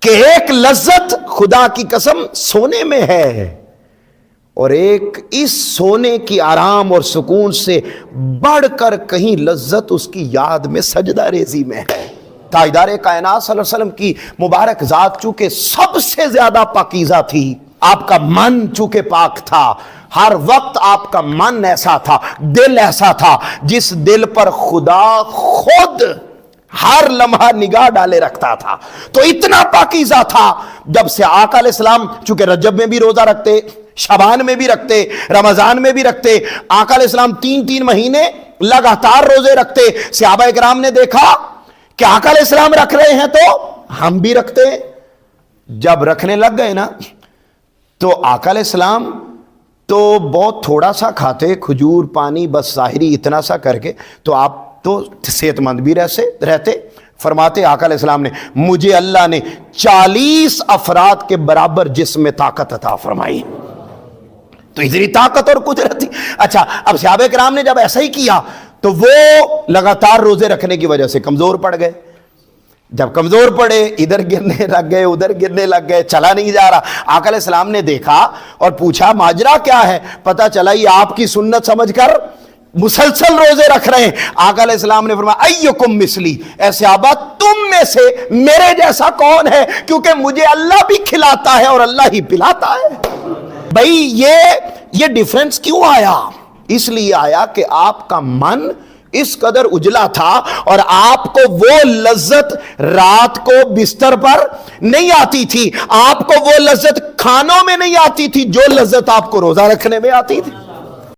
کہ ایک لذت خدا کی قسم سونے میں ہے، اور ایک اس سونے کی آرام اور سکون سے بڑھ کر کہیں لذت اس کی یاد میں سجدہ ریزی میں ہے۔ تاجدار کائنات صلی اللہ علیہ وسلم کی مبارک ذات چونکہ سب سے زیادہ پاکیزہ تھی، آپ کا من چونکہ پاک تھا، ہر وقت آپ کا من ایسا تھا، دل ایسا تھا جس دل پر خدا خود ہر لمحہ نگاہ ڈالے رکھتا تھا، تو اتنا پاکیزہ تھا۔ جب سے آقا علیہ السلام چونکہ رجب میں بھی روزہ رکھتے، شعبان میں بھی رکھتے، رمضان میں بھی رکھتے، آقا علیہ السلام 3 مہینے لگاتار روزے رکھتے۔ صحابہ کرام نے دیکھا کہ آقا علیہ السلام رکھ رہے ہیں تو ہم بھی رکھتے۔ جب رکھنے لگ گئے نا تو آقا علیہ السلام تو بہت تھوڑا سا کھاتے، کھجور، پانی، بس ظاہری اتنا سا کر کے، تو آپ تو صحت مند بھی رہتے۔ فرماتے آقا علیہ السلام نے مجھے اللہ نے 40 افراد کے برابر جسم میں طاقت عطا فرمائی، تو اتنی طاقت اور قدرت تھی۔ اچھا، اب صحابہ کرام نے جب ایسا ہی کیا تو وہ لگاتار روزے رکھنے کی وجہ سے کمزور پڑ گئے۔ جب کمزور پڑے، ادھر گرنے لگ گئے، ادھر گرنے لگ گئے، چلا نہیں جا رہا۔ آقا علیہ السلام نے دیکھا اور پوچھا ماجرا کیا ہے؟ پتہ چلا یہ آپ کی سنت سمجھ کر مسلسل روزے رکھ رہے ہیں۔ آقا علیہ السلام نے فرمایا ایکم مثلی، اے صحابہ تم میں سے میرے جیسا کون ہے؟ کیونکہ مجھے اللہ بھی کھلاتا ہے اور اللہ ہی پلاتا ہے۔ بھائی یہ ڈیفرنس کیوں آیا؟ اس لیے آیا کہ آپ کا من اس قدر اجلا تھا، اور آپ کو وہ لذت رات کو بستر پر نہیں آتی تھی، آپ کو وہ لذت کھانوں میں نہیں آتی تھی جو لذت آپ کو روزہ رکھنے میں آتی تھی۔